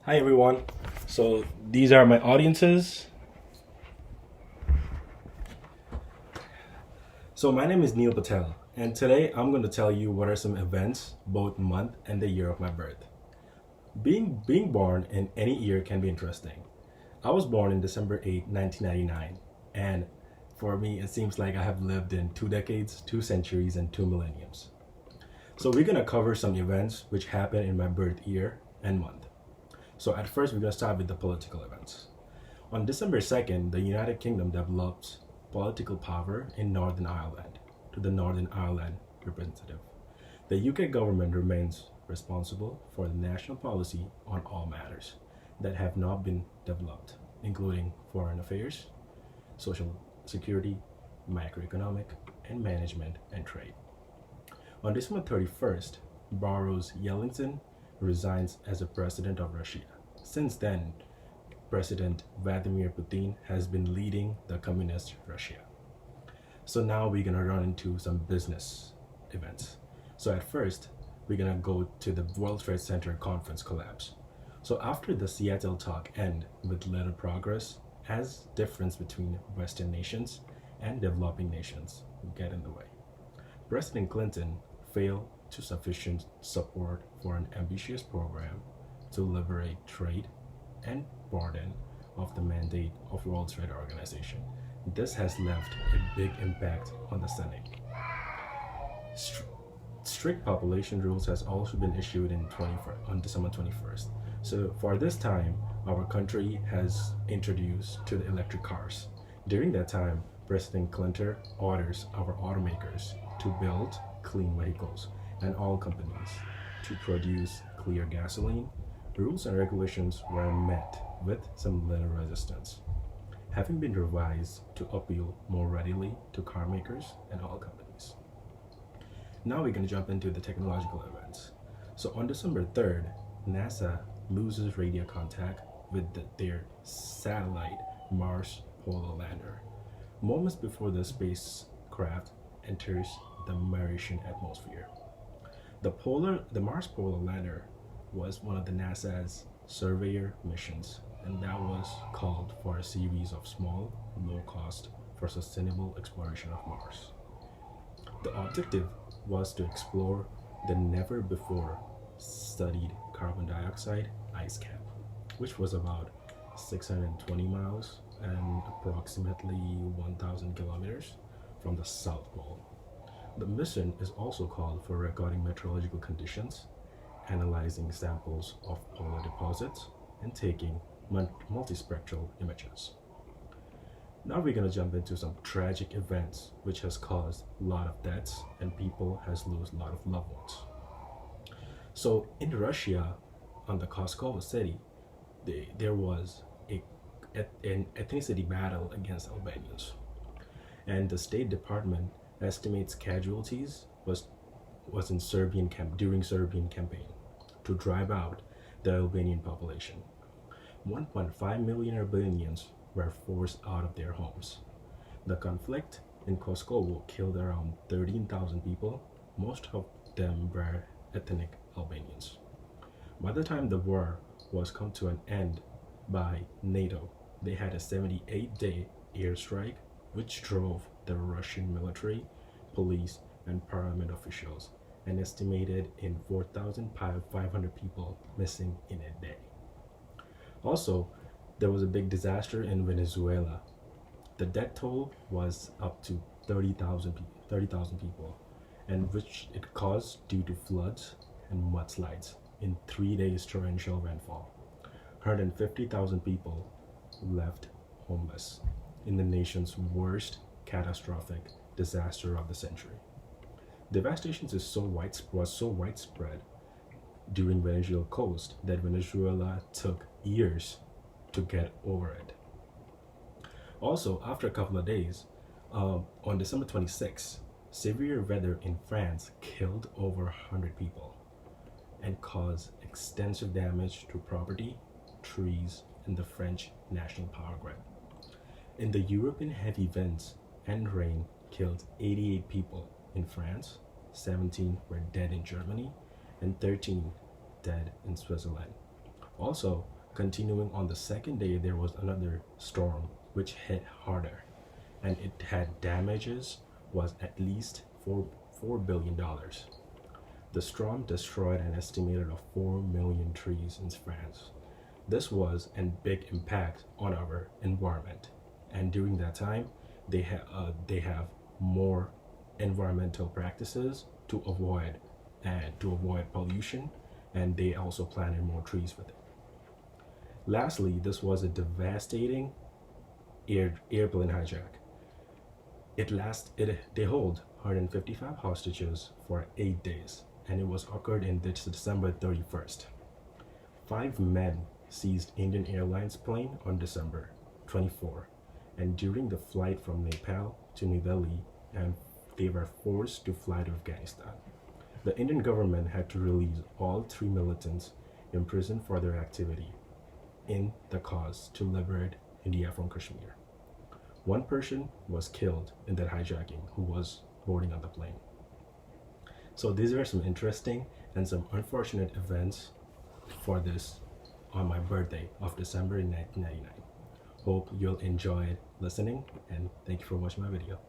Hi everyone. So these are my audiences. So my name is Neil Patel, and today I'm going to tell you what are some events, both month and the year of my birth. Being born in any year can be interesting. I was born in December 8, 1999, and for me it seems like I have lived in 2 decades, 2 centuries, and 2 millenniums. So we're going to cover some events which happened in my birth year and month. So at first we're going to start with the political events. On December 2nd, the United Kingdom develops political power in Northern Ireland to the Northern Ireland representative. The UK government remains responsible for the national policy on all matters that have not been developed, including foreign affairs, social security, macroeconomic, and management and trade. On December 31st, Boris Yeltsin resigns as the president of Russia. Since then, President Vladimir Putin has been leading the communist Russia. So now we're gonna run into some business events. So at first, we're gonna go to the World Trade Center conference collapse. So after the Seattle talk end with little progress, as difference between Western nations and developing nations get in the way. President Clinton failed to sufficient support for an ambitious program to liberate trade and burden of the mandate of World Trade Organization. This has left a big impact on the Senate. Str- Strict population rules has also been issued on December 21st. So for this time, our country has introduced to the electric cars. During that time, President Clinton orders our automakers to build clean vehicles and all companies to produce clear gasoline. Rules and regulations were met with some little resistance, having been revised to appeal more readily to car makers and oil companies. Now we're going to jump into the technological events. So on December 3rd, NASA loses radio contact with their satellite Mars Polar Lander, moments before the spacecraft enters the Martian atmosphere. The Mars Polar Lander was one of the NASA's Surveyor missions, and that was called for a series of small, low cost for sustainable exploration of Mars. The objective was to explore the never before studied carbon dioxide ice cap, which was about 620 miles and approximately 1,000 kilometers from the South Pole. The mission is also called for recording meteorological conditions, analyzing samples of polar deposits, and taking multispectral images. Now we're going to jump into some tragic events which has caused a lot of deaths and people has lost a lot of loved ones. So in Russia, on the Koskova city, there was an ethnicity battle against Albanians, and the State Department estimates casualties was in Serbian camp during Serbian campaign to drive out the Albanian population. 1.5 million Albanians were forced out of their homes. The conflict in Kosovo killed around 13,000 people, most of them were ethnic Albanians. By the time the war was come to an end by NATO, they had a 78-day airstrike which drove the Russian military, police, and parliament officials and estimated in 4,500 people missing in a day. Also, there was a big disaster in Venezuela. The death toll was up to 30,000 people, and which it caused due to floods and mudslides in 3 days torrential rainfall. 150,000 people left homeless in the nation's worst catastrophic disaster of the century. Devastation was so widespread during Venezuela coast that Venezuela took years to get over it. Also, after a couple of days, on December 26th, severe weather in France killed over 100 people and caused extensive damage to property, trees, and the French national power grid. In the European heavy winds and rain killed 88 people in France, 17 were dead in Germany, and 13 dead in Switzerland. Also, Continuing on the second day, there was another storm which hit harder, and it had damages was at least $4 billion. The storm destroyed an estimated of 4 million trees in France. This was a big impact on our environment, and during that time, they have more environmental practices to avoid pollution, and they also planted more trees with it. Lastly, this was a devastating airplane hijack. They hold 155 hostages for 8 days, and it was occurred in this December 31st. 5 men seized Indian Airlines plane on December 24, and during the flight from Nepal to New Delhi, and they were forced to fly to Afghanistan. The Indian government had to release all 3 militants imprisoned for their activity in the cause to liberate India from Kashmir. One person was killed in that hijacking who was boarding on the plane. So these are some interesting and some unfortunate events for this on my birthday of December in 1999. Hope you'll enjoy listening, and thank you for watching my video.